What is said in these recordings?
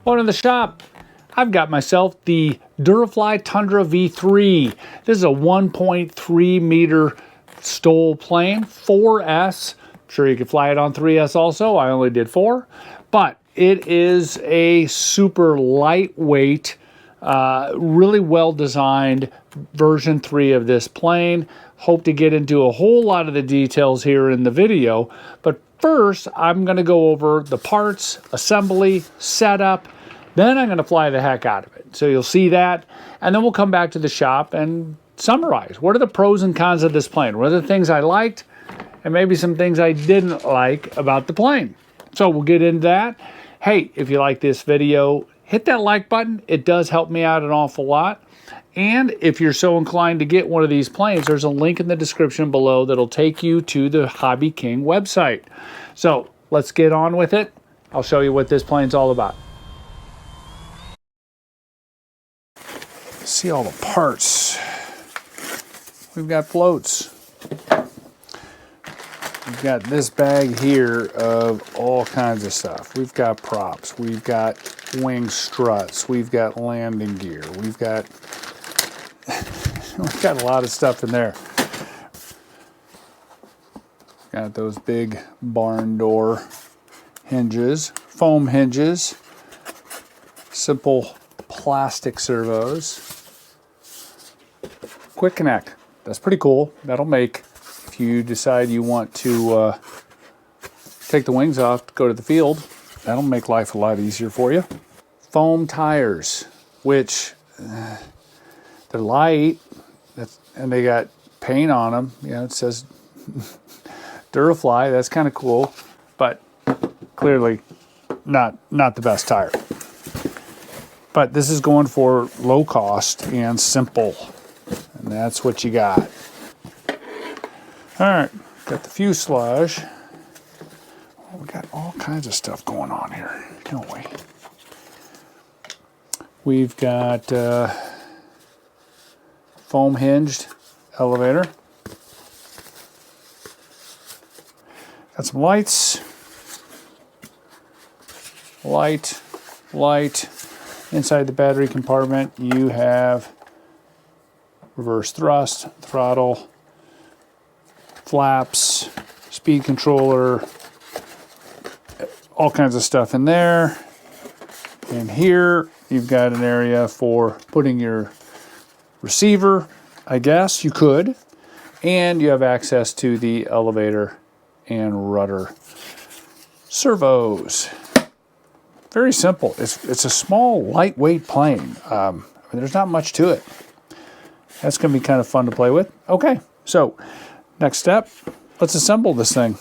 Going to the shop, I've got myself the Durafly Tundra V3. This is a 1.3 meter STOL plane, 4S. I'm sure you could fly it on 3S also. I only did 4. But it is a super lightweight, really well designed version 3 of this plane. Hope to get into a whole lot of the details here in the video. But first, I'm going to go over the parts, assembly, setup. Then I'm going to fly the heck out of it. So you'll see that. And then we'll come back to the shop and summarize. What are the pros and cons of this plane? What are the things I liked? And maybe some things I didn't like about the plane. So we'll get into that. Hey, if you like this video, hit that like button. It does help me out an awful lot. And if you're so inclined to get one of these planes, there's a link in the description below that'll take you to the Hobby King website. So let's get on with it. I'll show you what this plane's all about. See all the parts. We've got floats. We've got this bag here of all kinds of stuff. We've got props. We've got wing struts. We've got landing gear. We've got a lot of stuff in there. Got those big barn door hinges, foam hinges, simple plastic servos. Quick connect. That's pretty cool. That'll make, if you decide you want to take the wings off to go to the field, that'll make life a lot easier for you. Foam tires, which they're light, and they got paint on them. You know, it says Durafly. That's kind of cool, but clearly not the best tire. But this is going for low cost and simple, and that's what you got. All right, got the fuselage. Oh, we got all kinds of stuff going on here, don't we? We've got foam hinged elevator. Got some lights. Light. Inside the battery compartment, you have reverse thrust, throttle, flaps, speed controller, all kinds of stuff in there. And here you've got an area for putting your receiver, I guess you could, and you have access to the elevator and rudder servos. Very simple. It's a small, lightweight plane. There's not much to it. That's going to be kind of fun to play with. Okay, so next step, let's assemble this thing.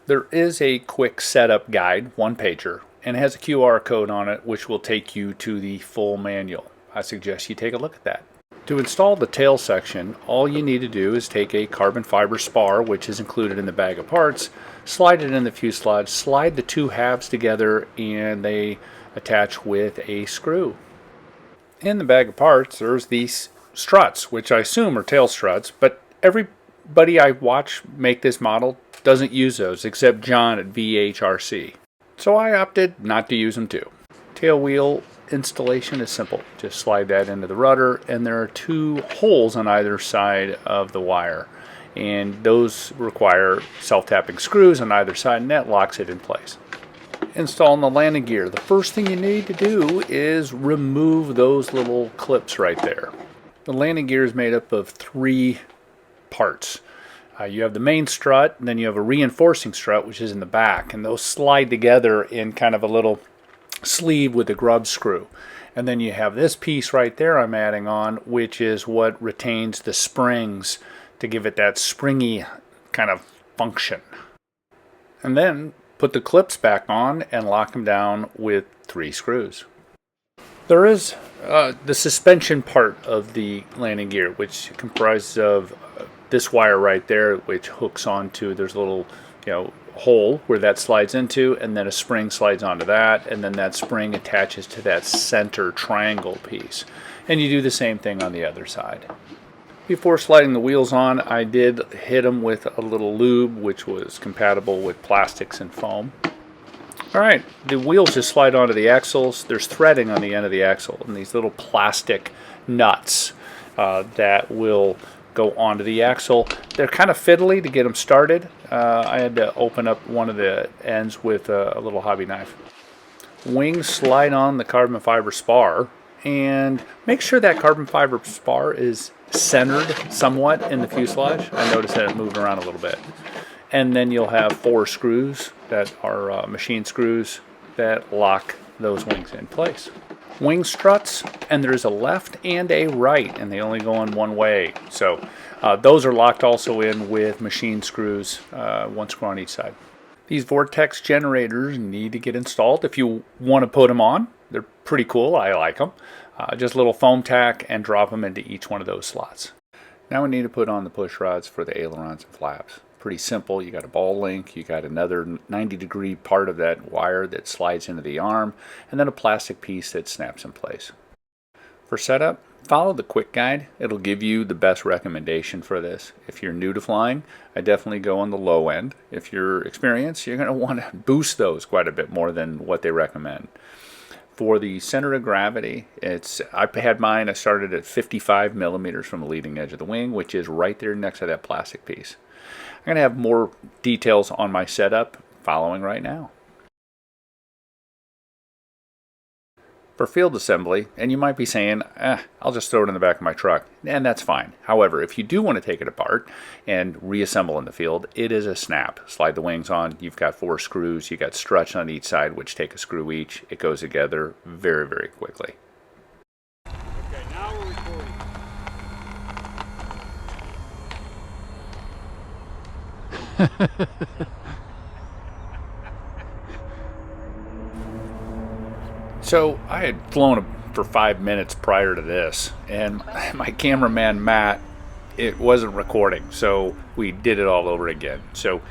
There is a quick setup guide, one-pager, and it has a QR code on it which will take you to the full manual. I suggest you take a look at that. To install the tail section, all you need to do is take a carbon fiber spar, which is included in the bag of parts, slide it in the fuselage, slide the two halves together, and they attach with a screw. In the bag of parts, there's these struts, which I assume are tail struts, but everybody I watch make this model doesn't use those, except John at VHRC. So I opted not to use them too. Tail wheel installation is simple. Just slide that into the rudder, and there are two holes on either side of the wire, and those require self-tapping screws on either side, and that locks it in place. Installing the landing gear, the first thing you need to do is remove those little clips right there. The landing gear is made up of 3 parts. You have the main strut, and then you have a reinforcing strut, which is in the back, and those slide together in kind of a little sleeve with a grub screw. And then you have this piece right there I'm adding on, which is what retains the springs to give it that springy kind of function. And then put the clips back on and lock them down with 3 screws. There is the suspension part of the landing gear, which comprises of this wire right there, which hooks onto, there's a little, hole where that slides into, and then a spring slides onto that, and then that spring attaches to that center triangle piece. And you do the same thing on the other side. Before sliding the wheels on, I did hit them with a little lube, which was compatible with plastics and foam. All right, the wheels just slide onto the axles. There's threading on the end of the axle and these little plastic nuts that will go onto the axle. They're kind of fiddly to get them started. I had to open up one of the ends with a little hobby knife. Wings slide on the carbon fiber spar, and make sure that carbon fiber spar is centered somewhat in the fuselage. I noticed that it moved around a little bit. And then you'll have 4 screws that are machine screws that lock those wings in place. Wing struts, and there's a left and a right, and they only go in one way. So those are locked also in with machine screws, 1 screw on each side. These vortex generators need to get installed if you want to put them on. They're pretty cool. I like them. Just a little foam tack and drop them into each one of those slots. Now we need to put on the push rods for the ailerons and flaps. Pretty simple. You got a ball link, you got another 90-degree part of that wire that slides into the arm, and then a plastic piece that snaps in place. For setup, follow the quick guide. It'll give you the best recommendation for this. If you're new to flying, I definitely go on the low end. If you're experienced, you're going to want to boost those quite a bit more than what they recommend. For the center of gravity, I had mine, I started at 55 millimeters from the leading edge of the wing, which is right there next to that plastic piece. I'm going to have more details on my setup following right now. For field assembly, and you might be saying, I'll just throw it in the back of my truck, and that's fine. However, if you do want to take it apart and reassemble in the field, it is a snap. Slide the wings on, you've got 4 screws, you've got struts on each side, which take a screw each. It goes together very, very quickly. Okay, now we're recording. So I had flown for 5 minutes prior to this, and my cameraman Matt, it wasn't recording, so we did it all over again. So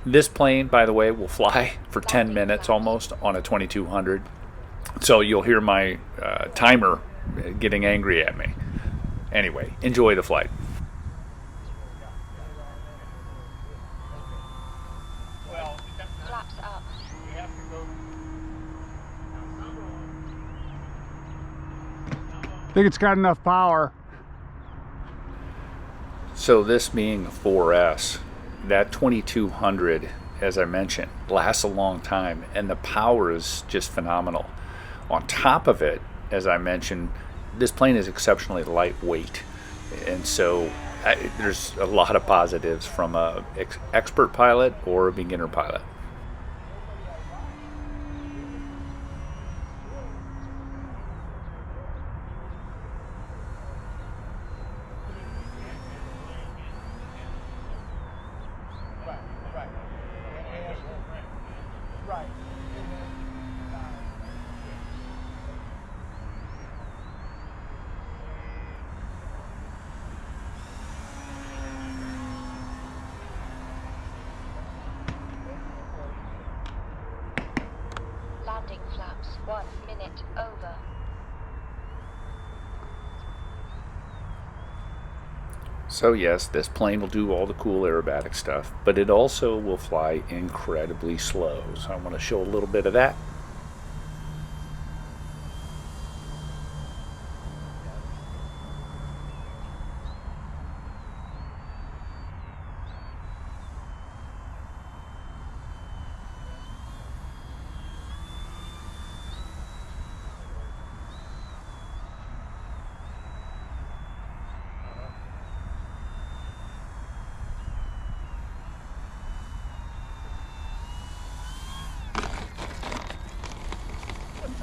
this plane, by the way, will fly for 10 minutes almost on a 2200. So you'll hear my timer getting angry at me. Anyway, enjoy the flight. Flaps up. I think it's got enough power. So this being a 4S, that 2200, as I mentioned, lasts a long time, and the power is just phenomenal. On top of it, as I mentioned, this plane is exceptionally lightweight, and so there's a lot of positives from a expert pilot or a beginner pilot. Landing flaps. 1 minute over. So yes, this plane will do all the cool aerobatic stuff, but it also will fly incredibly slow. So I want to show a little bit of that.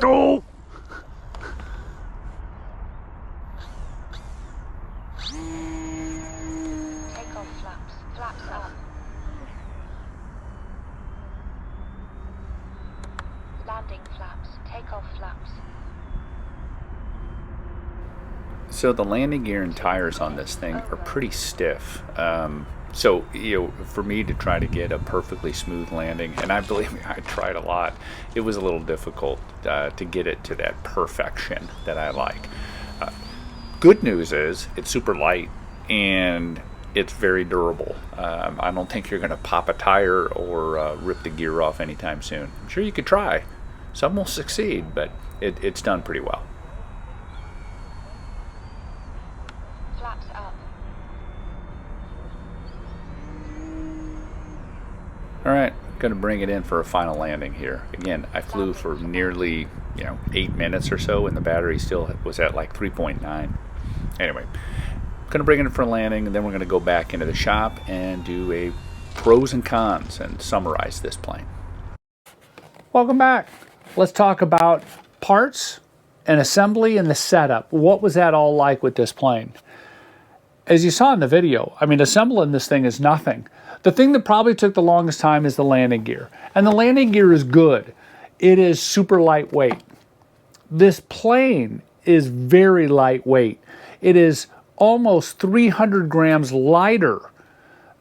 Oh! Takeoff flaps. Flaps up. Landing flaps. Takeoff flaps. So the landing gear and tires on this thing are pretty stiff. So, for me to try to get a perfectly smooth landing, and I believe me, I tried a lot, it was a little difficult to get it to that perfection that I like. Good news is it's super light, and it's very durable. I don't think you're going to pop a tire or rip the gear off anytime soon. I'm sure you could try. Some will succeed, but it's done pretty well. Flaps up. All right, going to bring it in for a final landing here. Again, I flew for nearly 8 minutes or so, and the battery still was at like 3.9. Anyway, going to bring it in for a landing, and then we're going to go back into the shop and do a pros and cons and summarize this plane. Welcome back. Let's talk about parts and assembly and the setup. What was that all like with this plane? As you saw in the video, I mean, assembling this thing is nothing. The thing that probably took the longest time is the landing gear. And the landing gear is good. It is super lightweight. This plane is very lightweight. It is almost 300 grams lighter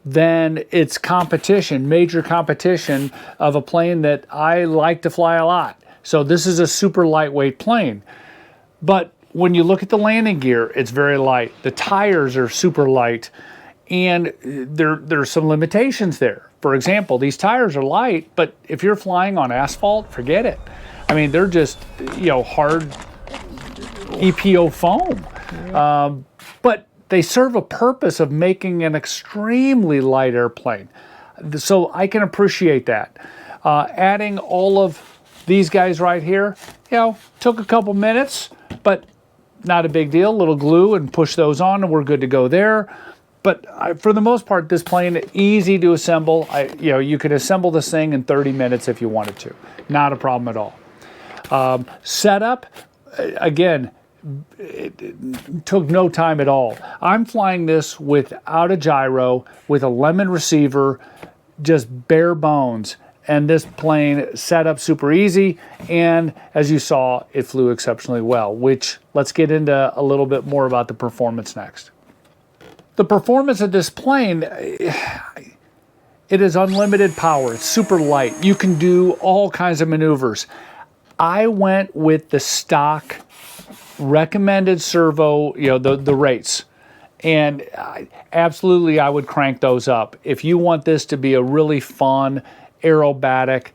than its competition, major competition of a plane that I like to fly a lot. So this is a super lightweight plane. But when you look at the landing gear, it's very light. The tires are super light, and there's some limitations there. For example, these tires are light, but if you're flying on asphalt, forget it. I mean, they're just hard EPO foam. But they serve a purpose of making an extremely light airplane. So I can appreciate that. Adding all of these guys right here, took a couple minutes, but not a big deal. A little glue and push those on, and we're good to go there. But for the most part, this plane easy to assemble. You could assemble this thing in 30 minutes if you wanted to. Not a problem at all. Setup, again, it took no time at all. I'm flying this without a gyro, with a lemon receiver, just bare bones. And this plane set up super easy, and as you saw, it flew exceptionally well, which let's get into a little bit more about the performance next. The performance of this plane, it is unlimited power. It's super light. You can do all kinds of maneuvers. I went with the stock recommended servo, the rates. And absolutely, I would crank those up. If you want this to be a really fun, aerobatic,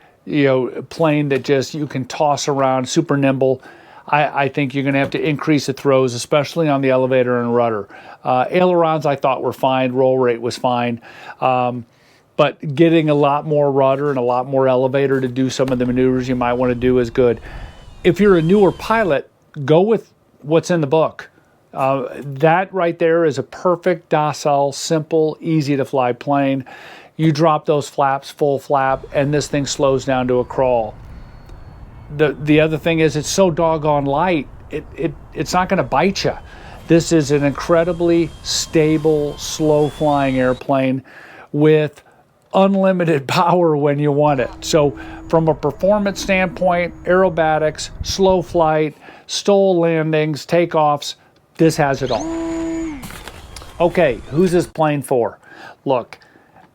plane that just you can toss around, super nimble, I think you're going to have to increase the throws, especially on the elevator and rudder. Ailerons I thought were fine. Roll rate was fine. But getting a lot more rudder and a lot more elevator to do some of the maneuvers you might want to do is good. If you're a newer pilot, go with what's in the book. That right there is a perfect, docile, simple, easy to fly plane. You drop those flaps, full flap, and this thing slows down to a crawl. The other thing is it's so doggone light, it's not going to bite you. This is an incredibly stable, slow-flying airplane with unlimited power when you want it. So from a performance standpoint, aerobatics, slow flight, STOL landings, takeoffs, this has it all. Okay, who's this plane for? Look,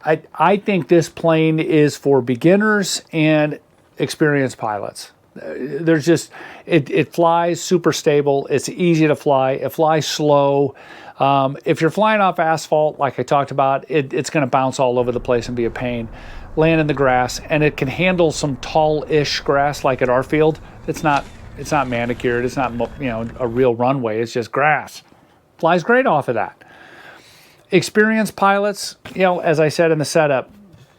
I think this plane is for beginners and experienced pilots. There's just, it flies super stable. It's easy to fly. It flies slow. If you're flying off asphalt, like I talked about, it's going to bounce all over the place and be a pain. Land in the grass, and it can handle some tall-ish grass, like at our field. It's not manicured. It's not a real runway. It's just grass. Flies great off of that. Experienced pilots, as I said in the setup,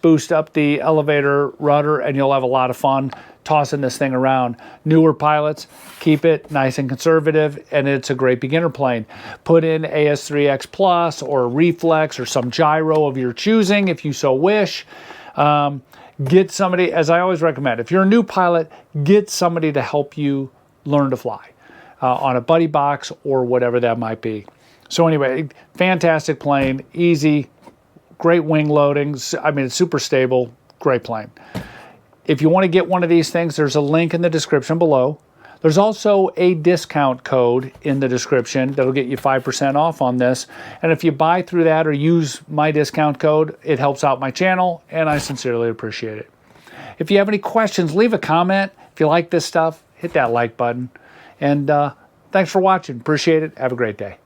boost up the elevator rudder, and you'll have a lot of fun tossing this thing around. Newer pilots, keep it nice and conservative, and it's a great beginner plane. Put in AS3X Plus or a reflex or some gyro of your choosing if you so wish. Get somebody, as I always recommend, if you're a new pilot, get somebody to help you learn to fly on a buddy box or whatever that might be. So anyway, fantastic plane, easy, great wing loadings. I mean, it's super stable, great plane. If you want to get one of these things, there's a link in the description below. There's also a discount code in the description that'll get you 5% off on this. And if you buy through that or use my discount code, it helps out my channel, and I sincerely appreciate it. If you have any questions, leave a comment. If you like this stuff, hit that like button. And thanks for watching. Appreciate it. Have a great day.